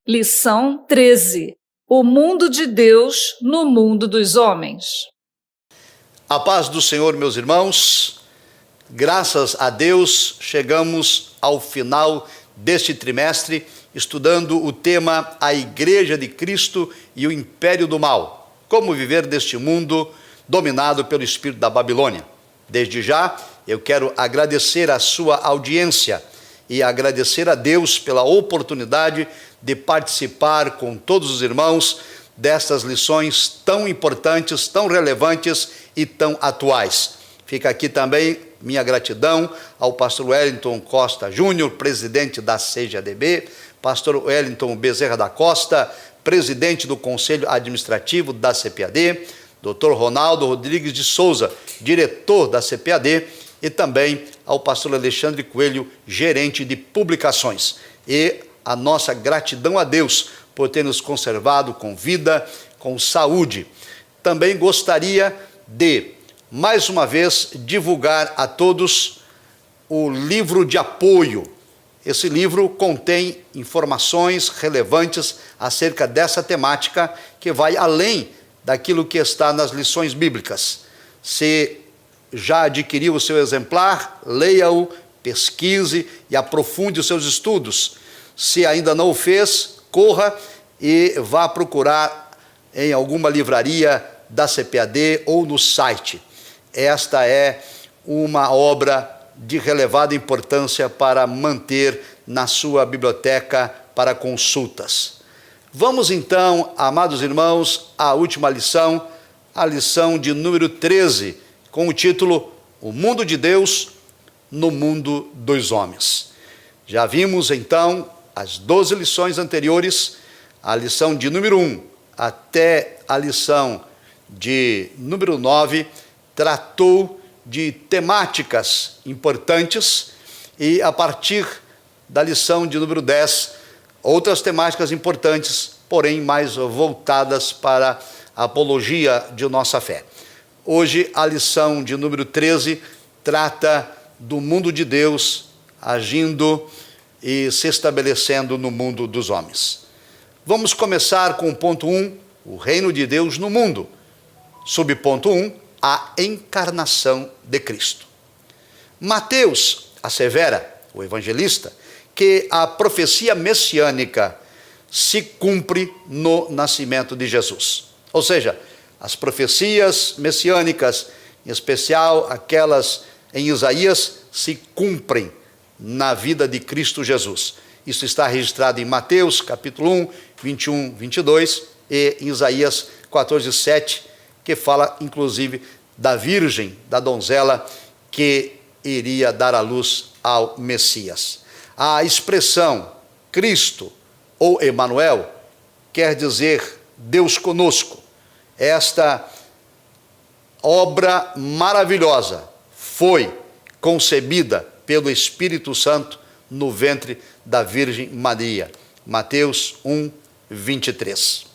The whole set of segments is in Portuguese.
Lição 13. O mundo de Deus no mundo dos homens. A paz do Senhor, meus irmãos. Graças a Deus, chegamos ao final deste trimestre, estudando o tema A Igreja de Cristo e o Império do Mal. Como viver neste mundo dominado pelo espírito da Babilônia. Desde já, eu quero agradecer a sua audiência e agradecer a Deus pela oportunidade de participar com todos os irmãos destas lições tão importantes, tão relevantes e tão atuais. Fica aqui também minha gratidão ao pastor Wellington Costa Júnior, presidente da CGADB, pastor Wellington Bezerra da Costa, presidente do Conselho Administrativo da CPAD, Dr. Ronaldo Rodrigues de Souza, diretor da CPAD, e também ao pastor Alexandre Coelho, gerente de publicações. E a nossa gratidão a Deus por ter nos conservado com vida, com saúde. Também gostaria de, mais uma vez, divulgar a todos o livro de apoio. Esse livro contém informações relevantes acerca dessa temática que vai além daquilo que está nas lições bíblicas. Se já adquiriu o seu exemplar, leia-o, pesquise e aprofunde os seus estudos. Se ainda não o fez, corra e vá procurar em alguma livraria da CPAD ou no site. Esta é uma obra de relevada importância para manter na sua biblioteca para consultas. Vamos então, amados irmãos, à última lição, a lição de número 13, com o título O Mundo de Deus no Mundo dos Homens. Já vimos então as 12 lições anteriores, a lição de número 1 até a lição de número 9, tratou de temáticas importantes e a partir da lição de número 10, outras temáticas importantes, porém mais voltadas para a apologia de nossa fé. Hoje a lição de número 13 trata do mundo de Deus agindo e se estabelecendo no mundo dos homens. Vamos começar com o ponto 1, o reino de Deus no mundo. Subponto 1, a encarnação de Cristo. Mateus assevera, o evangelista, que a profecia messiânica se cumpre no nascimento de Jesus. Ou seja, as profecias messiânicas, em especial aquelas em Isaías, se cumprem na vida de Cristo Jesus. Isso está registrado em Mateus, capítulo 1, 21, 22, e em Isaías 14, 7, que fala, inclusive, da virgem, da donzela, que iria dar à luz ao Messias. A expressão Cristo ou Emanuel quer dizer Deus conosco. Esta obra maravilhosa foi concebida pelo Espírito Santo no ventre da Virgem Maria. Mateus 1, 23.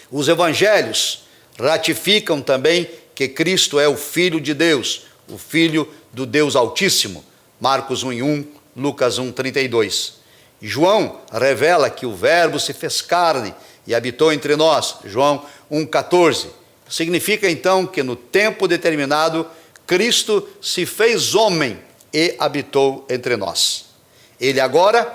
Os evangelhos ratificam também que Cristo é o Filho de Deus, o Filho do Deus Altíssimo. Marcos 1, 1, Lucas 1, 32. João revela que o Verbo se fez carne e habitou entre nós. João 1, 14. Significa então que no tempo determinado, Cristo se fez homem e habitou entre nós. Ele agora,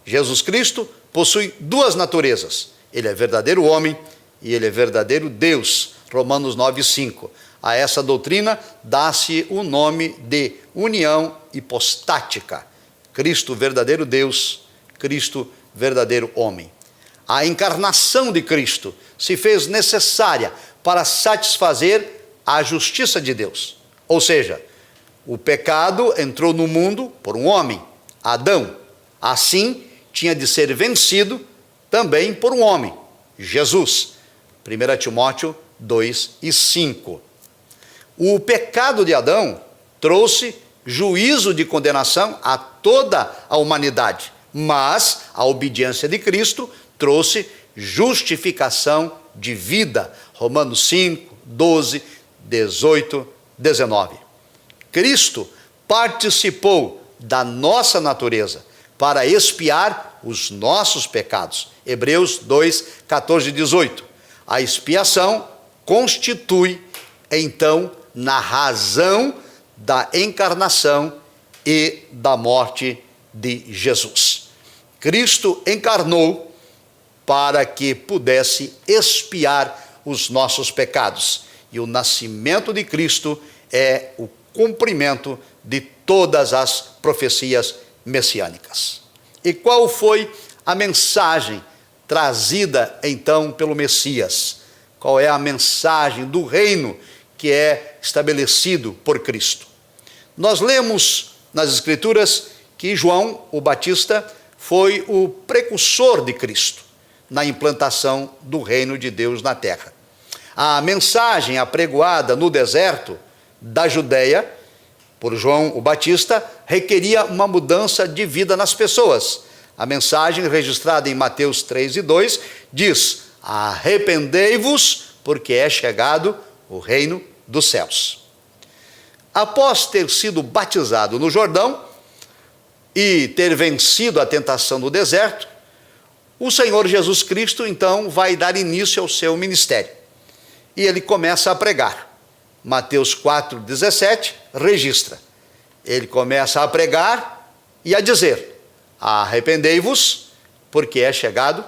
Jesus Cristo, possui duas naturezas. Ele é verdadeiro homem e ele é verdadeiro Deus. Romanos 9, 5. A essa doutrina dá-se o nome de união hipostática. Cristo, verdadeiro Deus, Cristo, verdadeiro homem. A encarnação de Cristo se fez necessária para satisfazer a justiça de Deus. Ou seja, o pecado entrou no mundo por um homem, Adão. Assim, tinha de ser vencido também por um homem, Jesus. 1 Timóteo 2 e 5. O pecado de Adão trouxe juízo de condenação a toda a humanidade, mas a obediência de Cristo trouxe justificação de vida. Romanos 5, 12, 18, 19. Cristo participou da nossa natureza, para expiar os nossos pecados. Hebreus 2, 14 e 18. A expiação constitui, então, na razão da encarnação e da morte de Jesus. Cristo encarnou para que pudesse expiar os nossos pecados. E o nascimento de Cristo é o cumprimento de todas as profecias messiânicas. E qual foi a mensagem trazida então pelo Messias? Qual é a mensagem do reino que é estabelecido por Cristo? Nós lemos nas Escrituras que João, o Batista, foi o precursor de Cristo na implantação do reino de Deus na terra. A mensagem apregoada no deserto da Judéia por João o Batista requeria uma mudança de vida nas pessoas. A mensagem registrada em Mateus 3 e 2 diz: arrependei-vos, porque é chegado o reino dos céus. Após ter sido batizado no Jordão e ter vencido a tentação do deserto, o Senhor Jesus Cristo então vai dar início ao seu ministério. E ele começa a pregar. Mateus 4,17 registra. Ele começa a pregar e a dizer: arrependei-vos, porque é chegado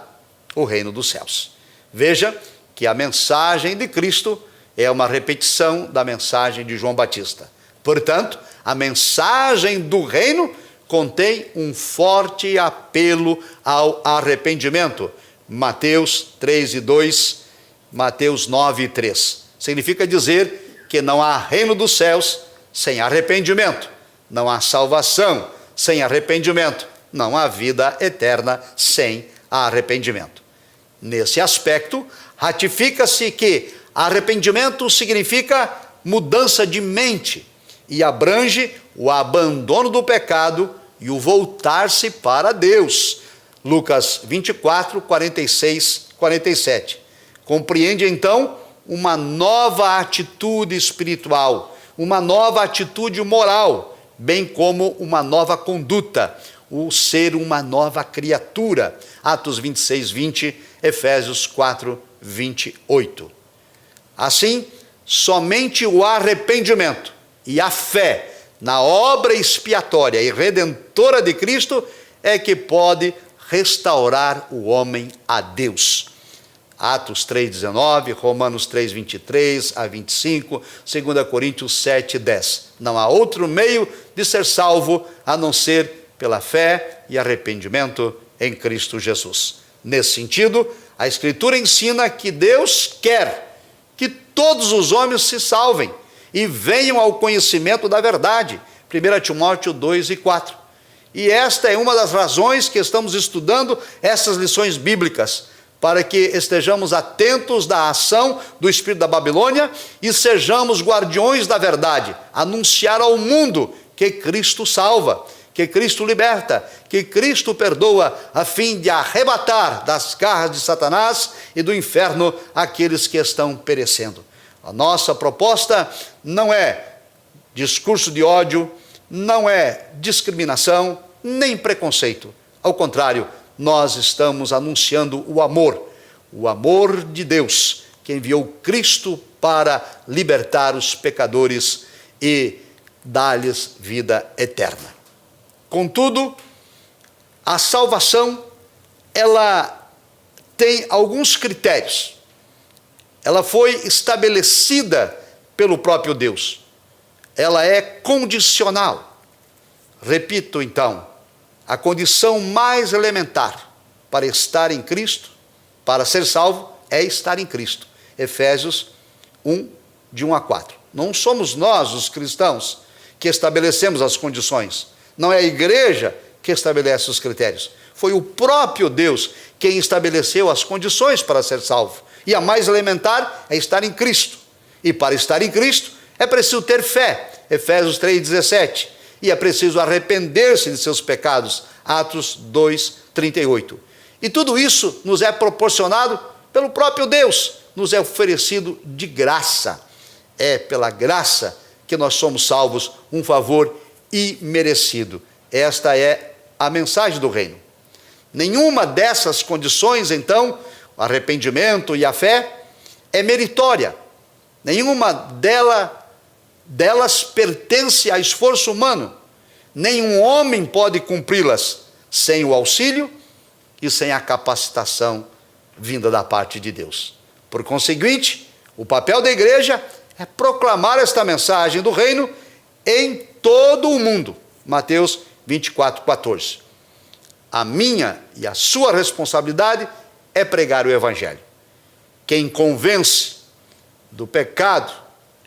o reino dos céus. Veja que a mensagem de Cristo é uma repetição da mensagem de João Batista. Portanto, a mensagem do reino contém um forte apelo ao arrependimento. Mateus 3 e 2, Mateus 9 e 3. Significa dizer que não há reino dos céus sem arrependimento, não há salvação sem arrependimento, não há vida eterna sem arrependimento. Nesse aspecto, ratifica-se que arrependimento significa mudança de mente e abrange o abandono do pecado e o voltar-se para Deus. Lucas 24, 46, 47. Compreende então uma nova atitude espiritual, uma nova atitude moral, bem como uma nova conduta, o ser uma nova criatura. Atos 26, 20, Efésios 4, 28. Assim, somente o arrependimento e a fé na obra expiatória e redentora de Cristo é que pode restaurar o homem a Deus. Atos 3,19, Romanos 3, 23 a 25, 2 Coríntios 7, 10. Não há outro meio de ser salvo a não ser pela fé e arrependimento em Cristo Jesus. Nesse sentido, a Escritura ensina que Deus quer que todos os homens se salvem e venham ao conhecimento da verdade. 1 Timóteo 2 e 4. E esta é uma das razões que estamos estudando essas lições bíblicas, para que estejamos atentos da ação do espírito da Babilônia e sejamos guardiões da verdade, anunciar ao mundo que Cristo salva, que Cristo liberta, que Cristo perdoa, a fim de arrebatar das garras de Satanás e do inferno aqueles que estão perecendo. A nossa proposta não é discurso de ódio, não é discriminação, nem preconceito. Ao contrário, nós estamos anunciando o amor de Deus, que enviou Cristo para libertar os pecadores e dar-lhes vida eterna. Contudo, a salvação, ela tem alguns critérios. Ela foi estabelecida pelo próprio Deus. Ela é condicional. Repito então, a condição mais elementar para estar em Cristo, para ser salvo, é estar em Cristo. Efésios 1, de 1 a 4. Não somos nós, os cristãos, que estabelecemos as condições. Não é a igreja que estabelece os critérios. Foi o próprio Deus quem estabeleceu as condições para ser salvo. E a mais elementar é estar em Cristo. E para estar em Cristo é preciso ter fé. Efésios 3,17. E é preciso arrepender-se de seus pecados. Atos 2, 38. E tudo isso nos é proporcionado pelo próprio Deus. Nos é oferecido de graça. É pela graça que nós somos salvos, um favor imerecido. Esta é a mensagem do reino. Nenhuma dessas condições, então, o arrependimento e a fé, é meritória. Nenhuma delas pertence a esforço humano. Nenhum homem pode cumpri-las sem o auxílio e sem a capacitação vinda da parte de Deus. Por conseguinte, o papel da igreja é proclamar esta mensagem do reino em todo o mundo. Mateus 24:14. A minha e a sua responsabilidade é pregar o evangelho. Quem convence do pecado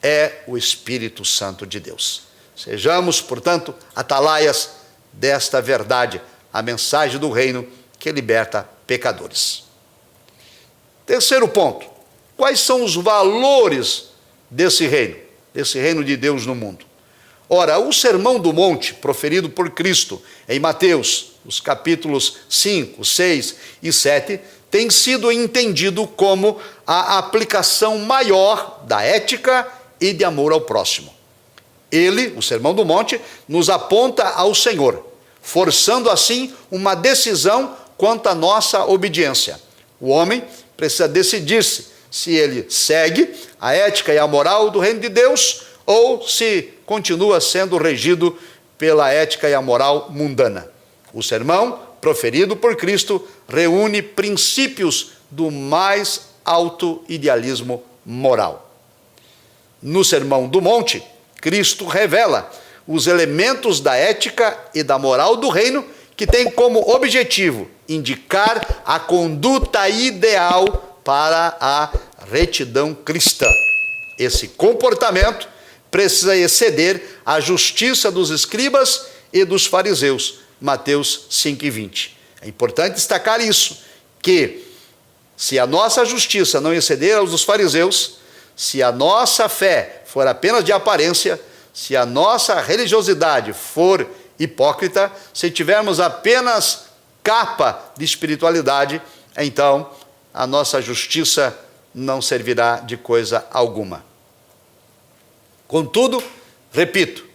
é o Espírito Santo de Deus. Sejamos, portanto, atalaias desta verdade, a mensagem do reino que liberta pecadores. Terceiro ponto: quais são os valores desse reino de Deus no mundo? Ora, o Sermão do Monte, proferido por Cristo em Mateus, os capítulos 5, 6 e 7, tem sido entendido como a aplicação maior da ética e de amor ao próximo. Ele, o Sermão do Monte, nos aponta ao Senhor, forçando assim uma decisão quanto à nossa obediência. O homem precisa decidir-se se ele segue a ética e a moral do reino de Deus ou se continua sendo regido pela ética e a moral mundana. O sermão proferido por Cristo reúne princípios do mais alto idealismo moral. No Sermão do Monte, Cristo revela os elementos da ética e da moral do reino que tem como objetivo indicar a conduta ideal para a retidão cristã. Esse comportamento precisa exceder a justiça dos escribas e dos fariseus. Mateus 5:20. É importante destacar isso, que se a nossa justiça não exceder aos dos fariseus, se a nossa fé for apenas de aparência, se a nossa religiosidade for hipócrita, se tivermos apenas capa de espiritualidade, então a nossa justiça não servirá de coisa alguma. Contudo, repito,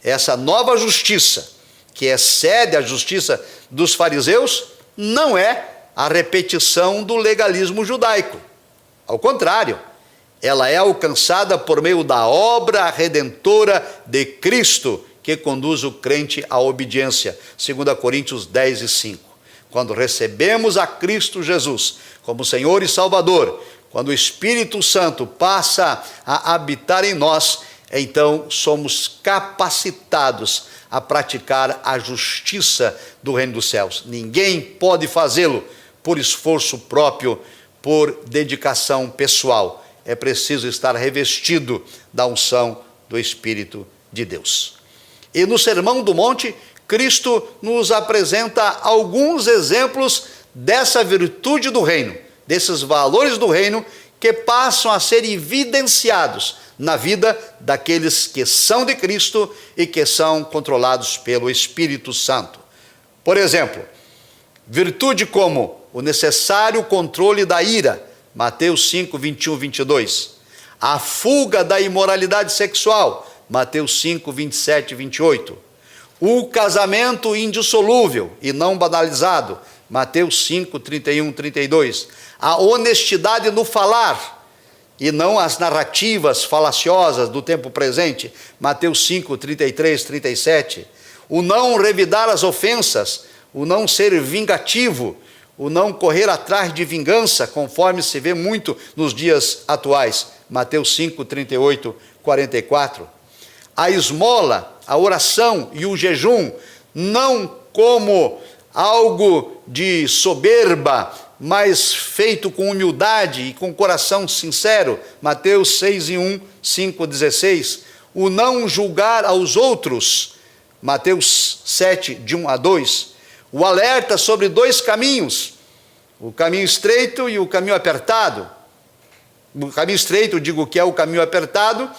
essa nova justiça, que excede a justiça dos fariseus, não é a repetição do legalismo judaico. Ao contrário, ela é alcançada por meio da obra redentora de Cristo, que conduz o crente à obediência. 2 Coríntios 10:5. Quando recebemos a Cristo Jesus como Senhor e Salvador, quando o Espírito Santo passa a habitar em nós, então somos capacitados a praticar a justiça do reino dos céus. Ninguém pode fazê-lo por esforço próprio, por dedicação pessoal. É preciso estar revestido da unção do Espírito de Deus. E no Sermão do Monte, Cristo nos apresenta alguns exemplos dessa virtude do reino, desses valores do reino que passam a ser evidenciados na vida daqueles que são de Cristo e que são controlados pelo Espírito Santo. Por exemplo, virtude como o necessário controle da ira, Mateus 5, 21, 22. A fuga da imoralidade sexual, Mateus 5, 27 e 28. O casamento indissolúvel e não banalizado, Mateus 5, 31 e 32. A honestidade no falar, e não as narrativas falaciosas do tempo presente, Mateus 5, 33, 37. O não revidar as ofensas, o não ser vingativo, o não correr atrás de vingança, conforme se vê muito nos dias atuais, Mateus 5, 38, 44. A esmola, a oração e o jejum, não como algo de soberba, mas feito com humildade e com coração sincero, Mateus 6:1, 5:16. O não julgar aos outros, Mateus 7, de 1 a 2. O alerta sobre dois caminhos, o caminho estreito e o caminho apertado. O caminho estreito, digo que é o caminho apertado,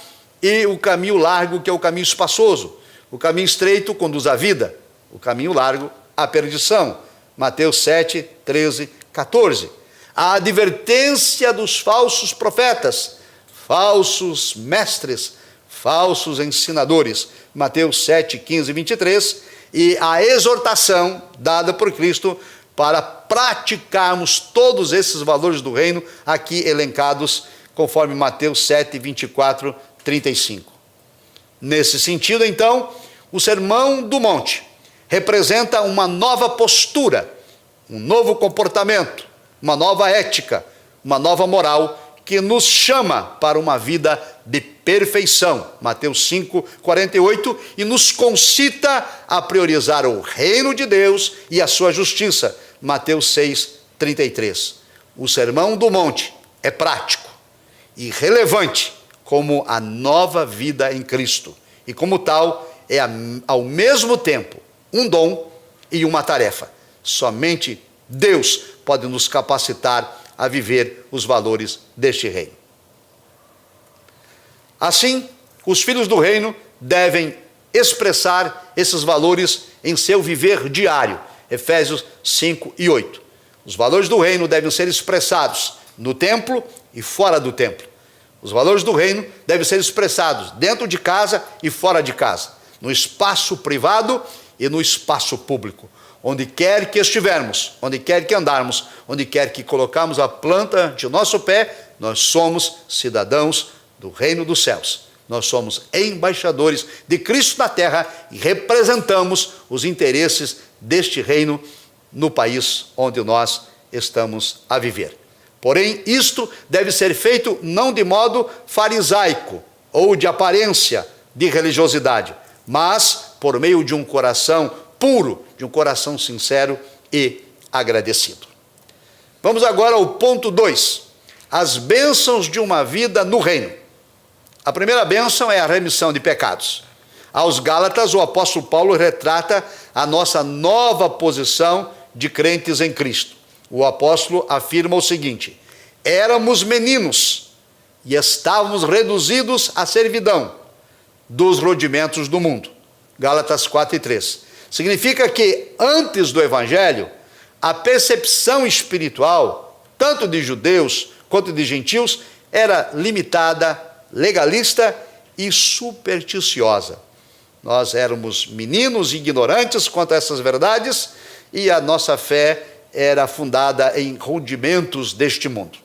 e o caminho largo, que é o caminho espaçoso. O caminho estreito conduz à vida, o caminho largo à perdição. Mateus 7, 13, 14. A advertência dos falsos profetas, falsos mestres, falsos ensinadores, Mateus 7, 15 e 23, e a exortação dada por Cristo para praticarmos todos esses valores do reino aqui elencados conforme Mateus 7, 24, 35. Nesse sentido, então, o Sermão do Monte representa uma nova postura, um novo comportamento, uma nova ética, uma nova moral que nos chama para uma vida de perfeição, Mateus 5, 48, e nos concita a priorizar o reino de Deus e a sua justiça, Mateus 6, 33. O Sermão do Monte é prático e relevante como a nova vida em Cristo, e como tal é ao mesmo tempo um dom e uma tarefa. Somente Deus pode nos capacitar a viver os valores deste reino. Assim, os filhos do reino devem expressar esses valores em seu viver diário, Efésios 5 e 8. Os valores do reino devem ser expressados no templo e fora do templo. Os valores do reino devem ser expressados dentro de casa e fora de casa, no espaço privado e no espaço público. Onde quer que estivermos, onde quer que andarmos, onde quer que colocarmos a planta de nosso pé, nós somos cidadãos do reino dos céus. Nós somos embaixadores de Cristo na terra e representamos os interesses deste reino no país onde nós estamos a viver. Porém, isto deve ser feito não de modo farisaico ou de aparência de religiosidade, mas por meio de um coração puro, de um coração sincero e agradecido. Vamos agora ao ponto 2, as bênçãos de uma vida no reino. A primeira bênção é a remissão de pecados. Aos Gálatas, o apóstolo Paulo retrata a nossa nova posição de crentes em Cristo. O apóstolo afirma o seguinte: éramos meninos e estávamos reduzidos à servidão dos rudimentos do mundo. Gálatas 4 e 3. Significa que antes do evangelho, a percepção espiritual, tanto de judeus quanto de gentios, era limitada, legalista e supersticiosa. Nós éramos meninos ignorantes quanto a essas verdades e a nossa fé era fundada em rudimentos deste mundo.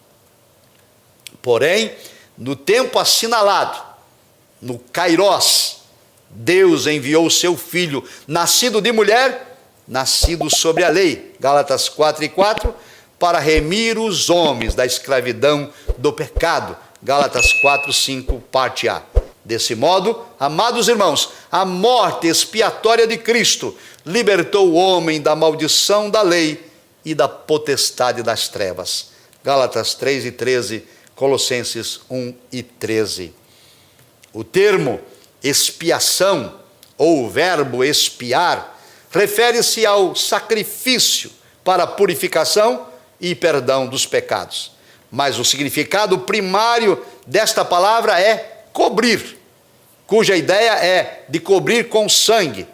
Porém, no tempo assinalado, no Kairós, Deus enviou o seu Filho, nascido de mulher, nascido sobre a lei, Gálatas 4 e 4, para remir os homens da escravidão do pecado, Gálatas 4, 5, parte A. Desse modo, amados irmãos, a morte expiatória de Cristo libertou o homem da maldição da lei e da potestade das trevas, Gálatas 3 e 13, Colossenses 1 e 13. O termo expiação, ou o verbo expiar, refere-se ao sacrifício para a purificação e perdão dos pecados. Mas o significado primário desta palavra é cobrir, cuja ideia é de cobrir com sangue,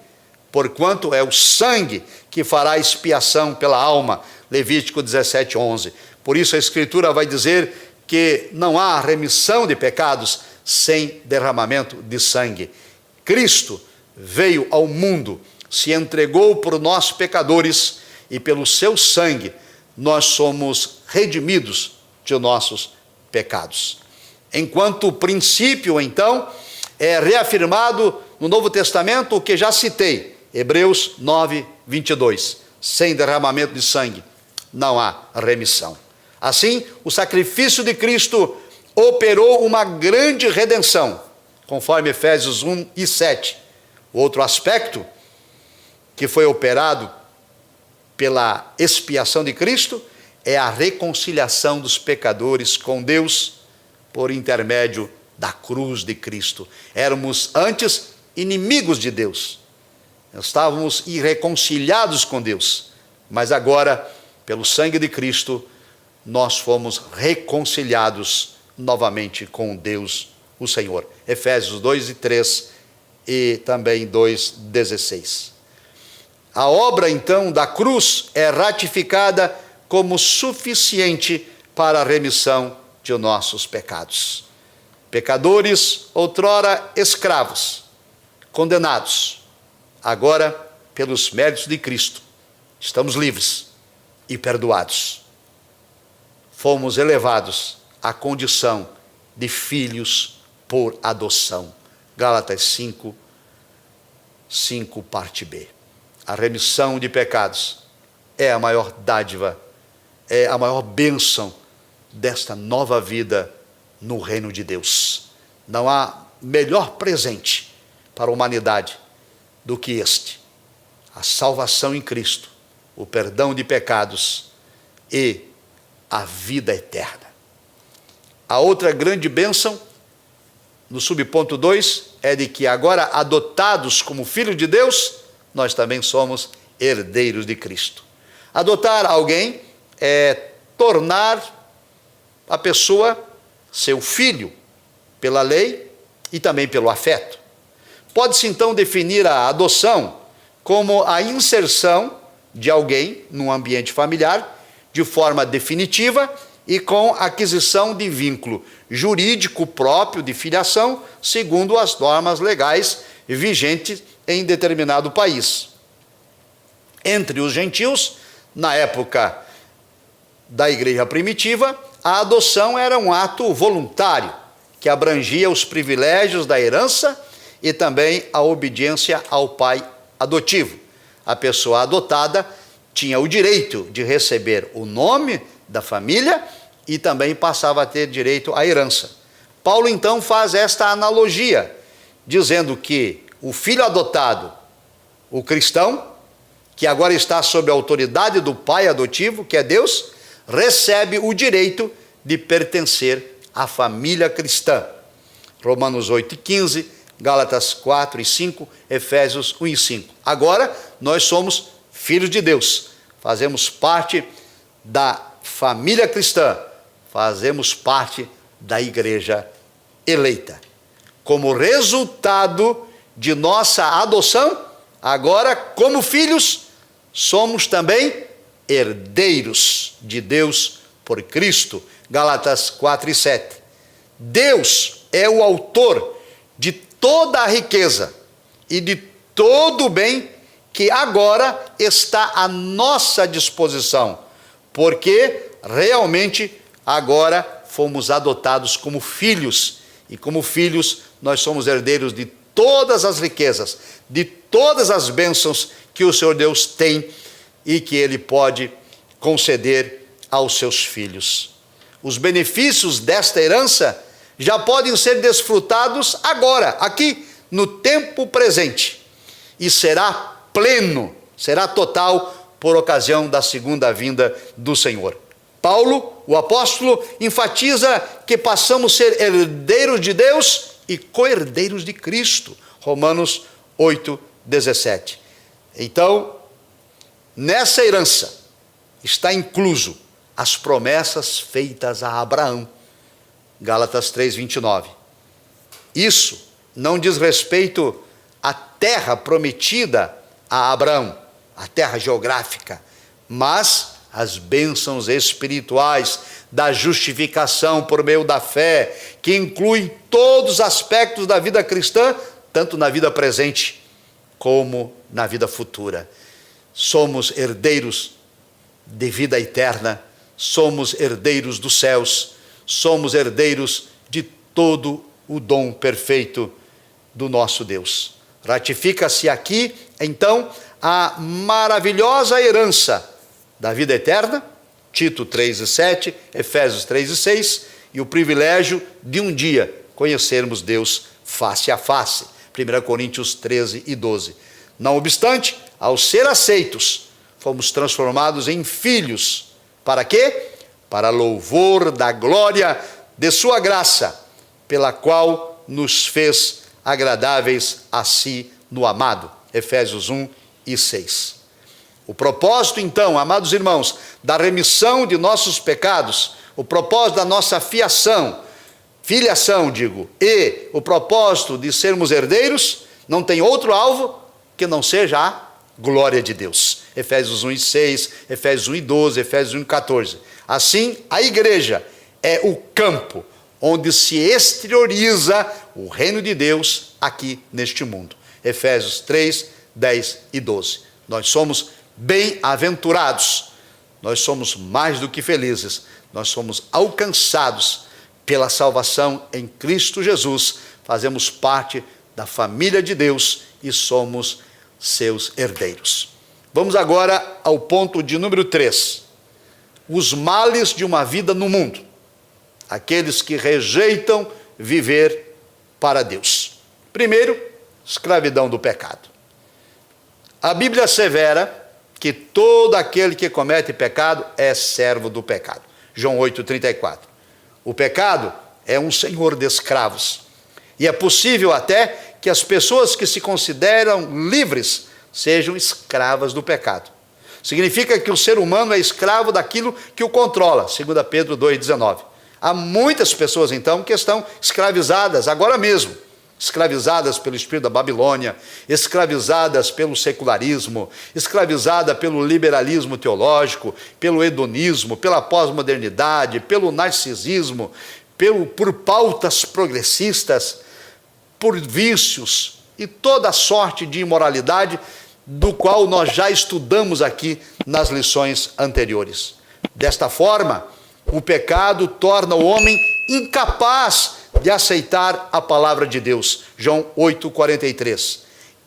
porquanto é o sangue que fará expiação pela alma, Levítico 17, 11. Por isso a Escritura vai dizer que não há remissão de pecados sem derramamento de sangue. Cristo veio ao mundo, se entregou por nós pecadores e pelo seu sangue nós somos redimidos de nossos pecados. Enquanto princípio, então, é reafirmado no Novo Testamento o que já citei, Hebreus 9, 22. Sem derramamento de sangue não há remissão. Assim, o sacrifício de Cristo operou uma grande redenção, conforme Efésios 1 e 7. Outro aspecto que foi operado pela expiação de Cristo é a reconciliação dos pecadores com Deus por intermédio da cruz de Cristo. Éramos antes inimigos de Deus, estávamos irreconciliados com Deus, mas agora, pelo sangue de Cristo, nós fomos reconciliados novamente com Deus, o Senhor. Efésios 2 e 3 e também 2, 16. A obra, então, da cruz é ratificada como suficiente para a remissão de nossos pecados. Pecadores, outrora escravos, condenados, agora pelos méritos de Cristo, estamos livres e perdoados. Fomos elevados à condição de filhos por adoção. Gálatas 5, parte B. A remissão de pecados é a maior dádiva, é a maior bênção desta nova vida no reino de Deus. Não há melhor presente para a humanidade do que este: a salvação em Cristo, o perdão de pecados e a vida eterna. A outra grande bênção, no subponto 2, é de que agora, adotados como filhos de Deus, nós também somos herdeiros de Cristo. Adotar alguém é tornar a pessoa seu filho, pela lei e também pelo afeto. Pode-se então definir a adoção como a inserção de alguém num ambiente familiar de forma definitiva e com aquisição de vínculo jurídico próprio de filiação, segundo as normas legais vigentes em determinado país. Entre os gentios, na época da igreja primitiva, a adoção era um ato voluntário, que abrangia os privilégios da herança e também a obediência ao pai adotivo. A pessoa adotada tinha o direito de receber o nome da família e também passava a ter direito à herança. Paulo então faz esta analogia, dizendo que o filho adotado, o cristão, que agora está sob a autoridade do pai adotivo, que é Deus, recebe o direito de pertencer à família cristã. Romanos 8:15, Gálatas 4:5, Efésios 1:5. Agora nós somos filhos de Deus, fazemos parte da família cristã, fazemos parte da igreja eleita. Como resultado de nossa adoção, agora, como filhos, somos também herdeiros de Deus por Cristo. Gálatas 4:7. Deus é o autor de toda a riqueza e de todo o bem que agora está à nossa disposição, porque realmente agora fomos adotados como filhos, e como filhos nós somos herdeiros de todas as riquezas, de todas as bênçãos que o Senhor Deus tem e que Ele pode conceder aos seus filhos. Os benefícios desta herança já podem ser desfrutados agora, aqui, no tempo presente, e será pleno, será total por ocasião da segunda vinda do Senhor. Paulo, o apóstolo, enfatiza que passamos a ser herdeiros de Deus e co-herdeiros de Cristo. Romanos 8:17. Então, nessa herança está incluso as promessas feitas a Abraão. Gálatas 3:29. Isso não diz respeito à terra prometida a Abraão, a terra geográfica, mas as bênçãos espirituais da justificação por meio da fé, que incluem todos os aspectos da vida cristã, tanto na vida presente como na vida futura. Somos herdeiros de vida eterna, somos herdeiros dos céus, somos herdeiros de todo o dom perfeito do nosso Deus. Ratifica-se aqui, então, a maravilhosa herança da vida eterna, Tito 3:7, Efésios 3:6, e o privilégio de um dia conhecermos Deus face a face, 1 Coríntios 13:12. Não obstante, ao ser aceitos, fomos transformados em filhos. Para quê? Para louvor da glória de sua graça, pela qual nos fez agradáveis a si no amado. Efésios 1:6. O propósito, então, amados irmãos, da remissão de nossos pecados, o propósito da nossa filiação, e o propósito de sermos herdeiros, não tem outro alvo que não seja a glória de Deus. Efésios 1:6, Efésios 1:12, Efésios 1:14. Assim, a igreja é o campo onde se exterioriza o reino de Deus aqui neste mundo. Efésios 3, 10 e 12. Nós somos bem-aventurados. Nós somos mais do que felizes. Nós somos alcançados pela salvação em Cristo Jesus. Fazemos parte da família de Deus e somos seus herdeiros. Vamos agora ao ponto de número 3. Os males de uma vida no mundo. Aqueles que rejeitam viver para Deus. Primeiro, escravidão do pecado. A Bíblia assevera que todo aquele que comete pecado é servo do pecado. João 8,34. O pecado é um senhor de escravos. E é possível até que as pessoas que se consideram livres sejam escravas do pecado. Significa que o ser humano é escravo daquilo que o controla, 2 Pedro 2,19. Há muitas pessoas, então, que estão escravizadas agora mesmo, escravizadas pelo espírito da Babilônia, escravizadas pelo secularismo, escravizadas pelo liberalismo teológico, pelo hedonismo, pela pós-modernidade, pelo narcisismo, por pautas progressistas, por vícios e toda sorte de imoralidade, do qual nós já estudamos aqui nas lições anteriores. Desta forma, o pecado torna o homem incapaz de aceitar a palavra de Deus. João 8,43.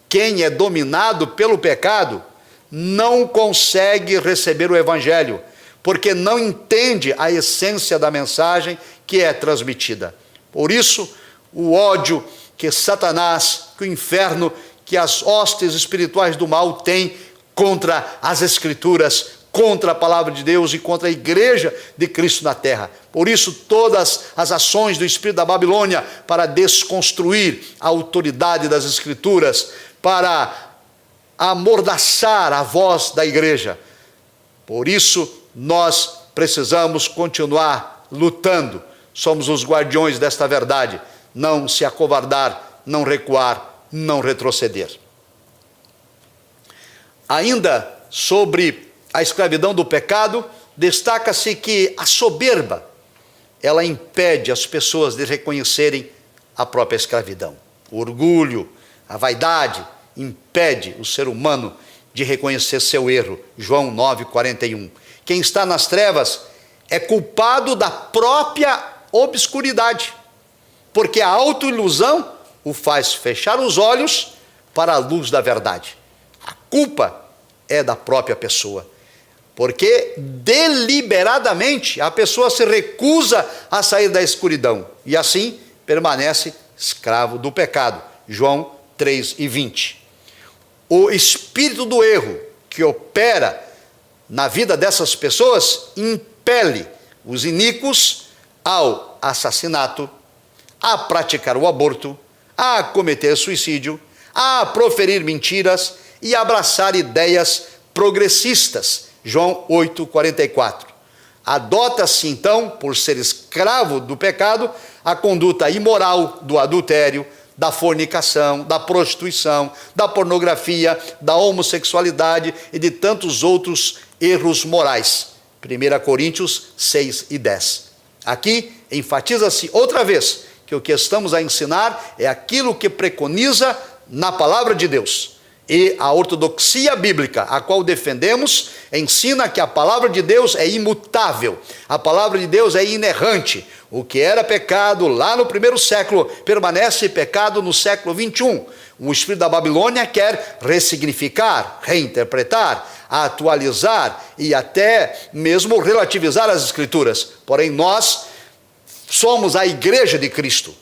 Quem é dominado pelo pecado não consegue receber o evangelho, porque não entende a essência da mensagem que é transmitida. Por isso, o ódio que Satanás, que o inferno, que as hostes espirituais do mal têm contra as Escrituras, contra a palavra de Deus e contra a igreja de Cristo na terra. Por isso, todas as ações do espírito da Babilônia para desconstruir a autoridade das Escrituras, para amordaçar a voz da igreja. Por isso, nós precisamos continuar lutando. Somos os guardiões desta verdade. Não se acovardar, não recuar, não retroceder. Ainda sobre a escravidão do pecado, destaca-se que a soberba, ela impede as pessoas de reconhecerem a própria escravidão. O orgulho, a vaidade, impede o ser humano de reconhecer seu erro. João 9,41. Quem está nas trevas é culpado da própria obscuridade, porque a autoilusão o faz fechar os olhos para a luz da verdade. A culpa é da própria pessoa, porque deliberadamente a pessoa se recusa a sair da escuridão e assim permanece escravo do pecado. João 3,20. O espírito do erro que opera na vida dessas pessoas impele os iníquos ao assassinato, a praticar o aborto, a cometer suicídio, a proferir mentiras e abraçar ideias progressistas. João 8,44. Adota-se então, por ser escravo do pecado, a conduta imoral do adultério, da fornicação, da prostituição, da pornografia, da homossexualidade e de tantos outros erros morais. 1 Coríntios 6:10. Aqui enfatiza-se outra vez que o que estamos a ensinar é aquilo que preconiza na palavra de Deus. E a ortodoxia bíblica, a qual defendemos, ensina que a palavra de Deus é imutável, a palavra de Deus é inerrante. O que era pecado lá no primeiro século, permanece pecado no século 21. O espírito da Babilônia quer ressignificar, reinterpretar, atualizar e até mesmo relativizar as Escrituras. Porém, nós somos a igreja de Cristo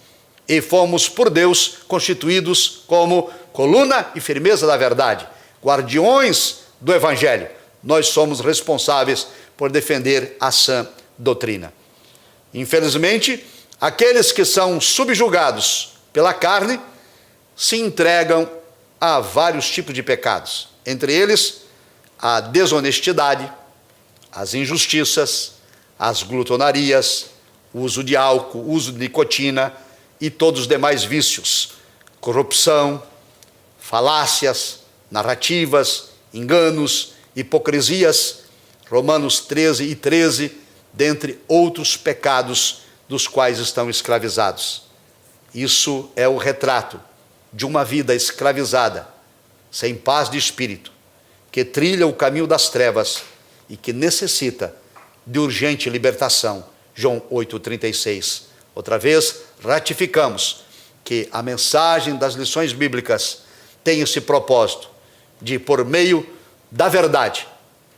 e fomos por Deus constituídos como coluna e firmeza da verdade, guardiões do Evangelho. Nós somos responsáveis por defender a sã doutrina. Infelizmente, aqueles que são subjugados pela carne se entregam a vários tipos de pecados, entre eles a desonestidade, as injustiças, as glutonarias, o uso de álcool, o uso de nicotina e todos os demais vícios, corrupção, falácias, narrativas, enganos, hipocrisias, Romanos 13:13, dentre outros pecados dos quais estão escravizados. Isso é o retrato de uma vida escravizada, sem paz de espírito, que trilha o caminho das trevas e que necessita de urgente libertação. João 8,36. Outra vez, ratificamos que a mensagem das lições bíblicas tem esse propósito de, por meio da verdade,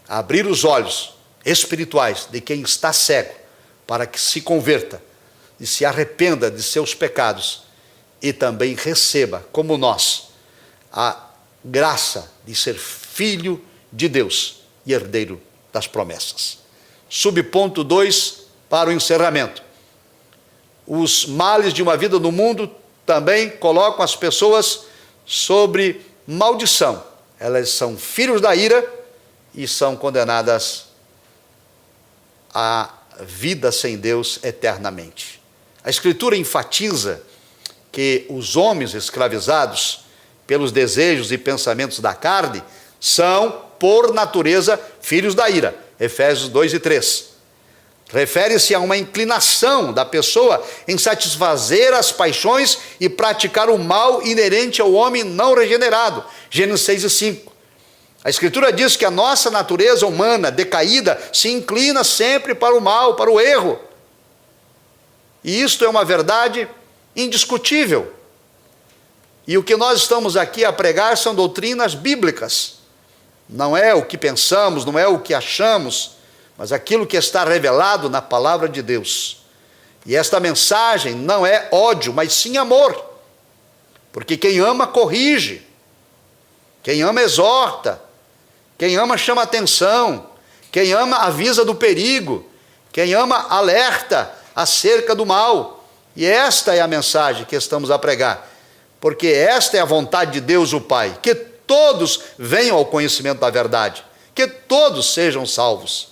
abrir os olhos espirituais de quem está cego, para que se converta e se arrependa de seus pecados e também receba, como nós, a graça de ser filho de Deus e herdeiro das promessas. Subponto 2, para o encerramento. Os males de uma vida no mundo também colocam as pessoas sobre maldição. Elas são filhos da ira e são condenadas à vida sem Deus eternamente. A Escritura enfatiza que os homens escravizados pelos desejos e pensamentos da carne são, por natureza, filhos da ira. Efésios 2 e 3. Refere-se a uma inclinação da pessoa em satisfazer as paixões e praticar o mal inerente ao homem não regenerado. Gênesis 6 e 5. A Escritura diz que a nossa natureza humana decaída se inclina sempre para o mal, para o erro. E isto é uma verdade indiscutível. E o que nós estamos aqui a pregar são doutrinas bíblicas. Não é o que pensamos, não é o que achamos, mas aquilo que está revelado na palavra de Deus. E esta mensagem não é ódio, mas sim amor. Porque quem ama corrige, quem ama exorta, quem ama chama atenção, quem ama avisa do perigo, quem ama alerta acerca do mal. E esta é a mensagem que estamos a pregar. Porque esta é a vontade de Deus o Pai, que todos venham ao conhecimento da verdade, que todos sejam salvos.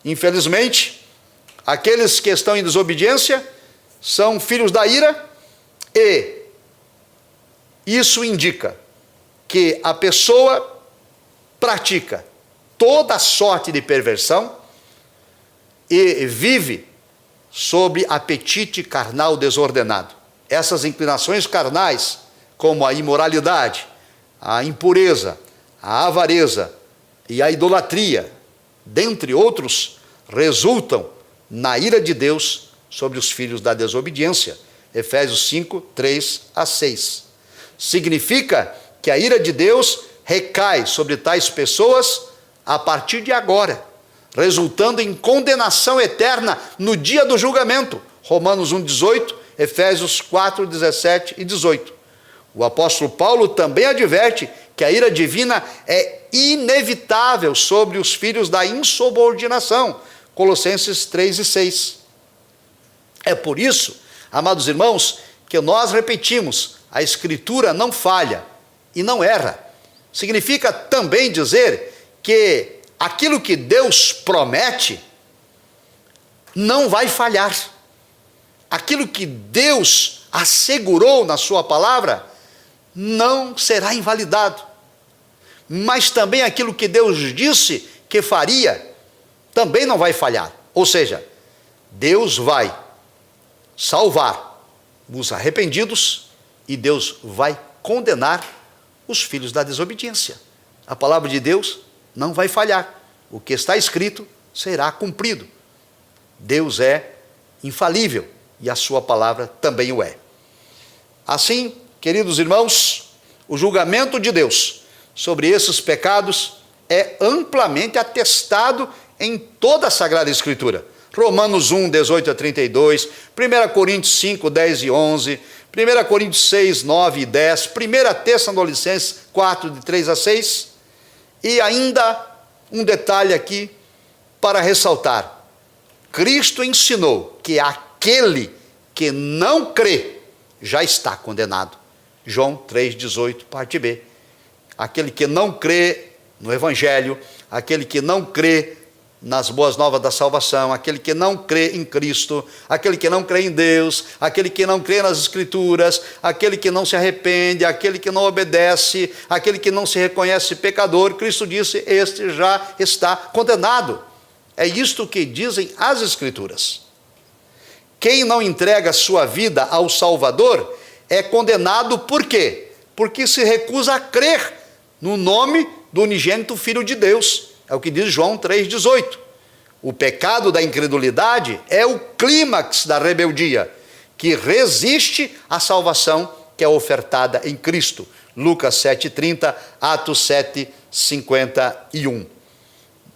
Infelizmente, aqueles que estão em desobediência são filhos da ira, e isso indica que a pessoa pratica toda sorte de perversão e vive sob apetite carnal desordenado. Essas inclinações carnais, como a imoralidade, a impureza, a avareza e a idolatria, dentre outros, resultam na ira de Deus sobre os filhos da desobediência. Efésios 5, 3 a 6. Significa que a ira de Deus recai sobre tais pessoas a partir de agora, resultando em condenação eterna no dia do julgamento. Romanos 1, 18, Efésios 4, 17 e 18. O apóstolo Paulo também adverte que a ira divina é inevitável sobre os filhos da insubordinação. Colossenses 3 e 6. É por isso, amados irmãos, que nós repetimos, a Escritura não falha e não erra. Significa também dizer que aquilo que Deus promete não vai falhar. Aquilo que Deus assegurou na sua palavra não será invalidado. Mas também aquilo que Deus disse que faria também não vai falhar. Ou seja, Deus vai salvar os arrependidos e Deus vai condenar os filhos da desobediência. A palavra de Deus não vai falhar. O que está escrito será cumprido. Deus é infalível e a sua palavra também o é. Assim, queridos irmãos, o julgamento de Deus sobre esses pecados é amplamente atestado em toda a Sagrada Escritura. Romanos 1, 18 a 32, 1 Coríntios 5, 10 e 11, 1 Coríntios 6, 9 e 10, 1 Tessalonicenses 4, de 3 a 6, e ainda um detalhe aqui para ressaltar. Cristo ensinou que aquele que não crê já está condenado. João 3, 18, parte B. Aquele que não crê no Evangelho, aquele que não crê nas boas novas da salvação, aquele que não crê em Cristo, aquele que não crê em Deus, aquele que não crê nas Escrituras, aquele que não se arrepende, aquele que não obedece, aquele que não se reconhece pecador, Cristo disse, este já está condenado. É isto que dizem as Escrituras. Quem não entrega sua vida ao Salvador é condenado por quê? Porque se recusa a crer no nome do unigênito Filho de Deus. É o que diz João 3,18. O pecado da incredulidade é o clímax da rebeldia, que resiste à salvação que é ofertada em Cristo. Lucas 7,30, Atos 7,51.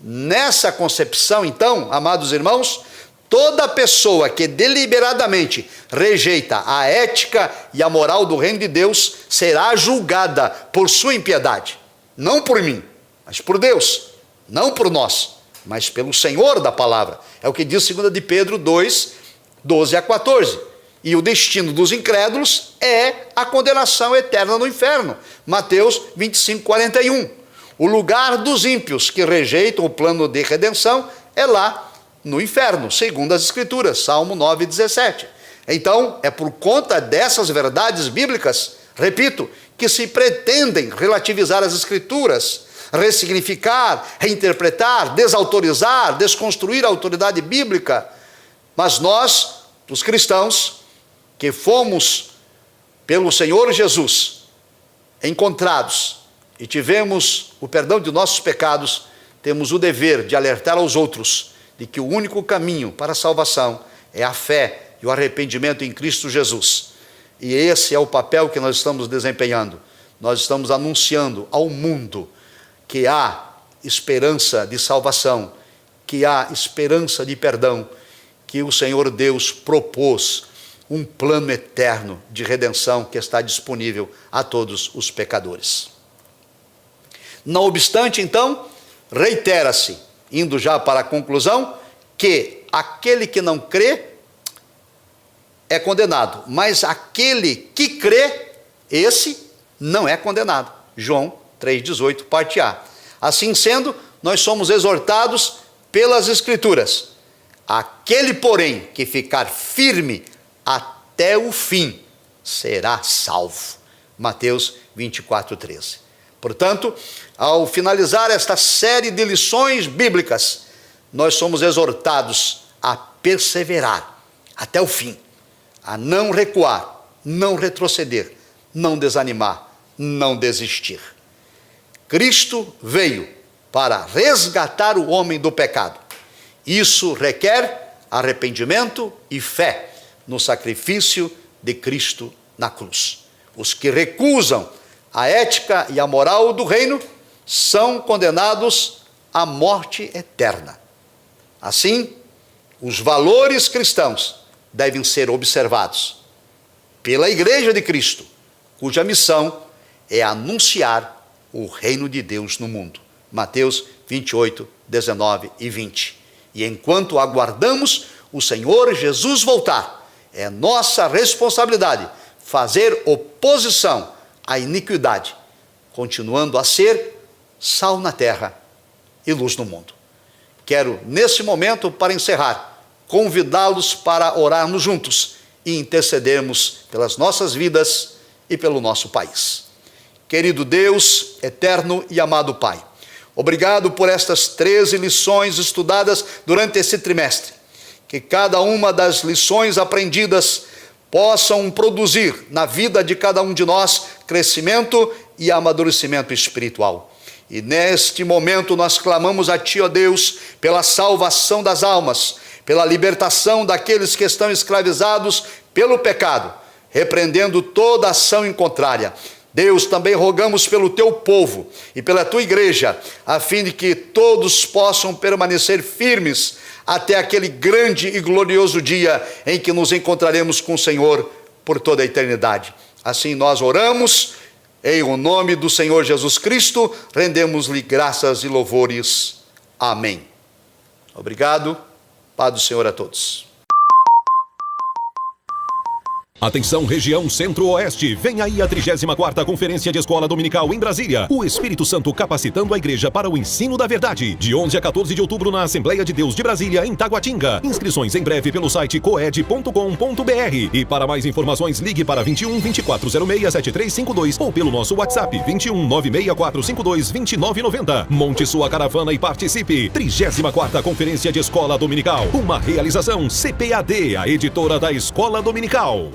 Nessa concepção, então, amados irmãos, toda pessoa que deliberadamente rejeita a ética e a moral do reino de Deus será julgada por sua impiedade. Não por mim, mas por Deus. Não por nós, mas pelo Senhor da palavra. É o que diz 2 de Pedro 2, 12 a 14. E o destino dos incrédulos é a condenação eterna no inferno. Mateus 25, 41. O lugar dos ímpios que rejeitam o plano de redenção é lá no inferno, segundo as Escrituras, Salmo 9, 17. Então, é por conta dessas verdades bíblicas, repito, que se pretendem relativizar as Escrituras, ressignificar, reinterpretar, desautorizar, desconstruir a autoridade bíblica. Mas nós, os cristãos, que fomos pelo Senhor Jesus encontrados e tivemos o perdão de nossos pecados, temos o dever de alertar aos outros de que o único caminho para a salvação é a fé e o arrependimento em Cristo Jesus. E esse é o papel que nós estamos desempenhando. Nós estamos anunciando ao mundo que há esperança de salvação, que há esperança de perdão, que o Senhor Deus propôs um plano eterno de redenção que está disponível a todos os pecadores. Não obstante, então, reitera-se, indo já para a conclusão, que aquele que não crê é condenado, mas aquele que crê, esse não é condenado. João 3,18, parte A. Assim sendo, nós somos exortados pelas Escrituras. Aquele, porém, que ficar firme até o fim, será salvo. Mateus 24, 13. Portanto, ao finalizar esta série de lições bíblicas, nós somos exortados a perseverar até o fim, a não recuar, não retroceder, não desanimar, não desistir. Cristo veio para resgatar o homem do pecado. Isso requer arrependimento e fé no sacrifício de Cristo na cruz. Os que recusam a ética e a moral do reino são condenados à morte eterna. Assim, os valores cristãos devem ser observados pela Igreja de Cristo, cuja missão é anunciar o reino de Deus no mundo. Mateus 28, 19 e 20. E enquanto aguardamos o Senhor Jesus voltar, é nossa responsabilidade fazer oposição à iniquidade, continuando a ser sal na terra e luz no mundo. Quero, nesse momento, para encerrar, convidá-los para orarmos juntos e intercedermos pelas nossas vidas e pelo nosso país. Querido Deus, eterno e amado Pai, obrigado por estas 13 lições estudadas durante esse trimestre. Que cada uma das lições aprendidas possam produzir na vida de cada um de nós crescimento e amadurecimento espiritual. E neste momento nós clamamos a Ti, ó Deus, pela salvação das almas, pela libertação daqueles que estão escravizados pelo pecado, repreendendo toda ação em contrária. Deus, também rogamos pelo Teu povo e pela Tua igreja, a fim de que todos possam permanecer firmes até aquele grande e glorioso dia em que nos encontraremos com o Senhor por toda a eternidade. Assim nós oramos, em o nome do Senhor Jesus Cristo, rendemos-lhe graças e louvores. Amém. Obrigado, paz do Senhor a todos. Atenção, região Centro-Oeste, vem aí a 34ª Conferência de Escola Dominical em Brasília. O Espírito Santo capacitando a igreja para o ensino da verdade. De 11 a 14 de outubro na Assembleia de Deus de Brasília, em Taguatinga. Inscrições em breve pelo site coed.com.br. E para mais informações, ligue para 21 2406 7352 ou pelo nosso WhatsApp 21 96452 2990. Monte sua caravana e participe. 34ª Conferência de Escola Dominical. Uma realização CPAD, a editora da Escola Dominical.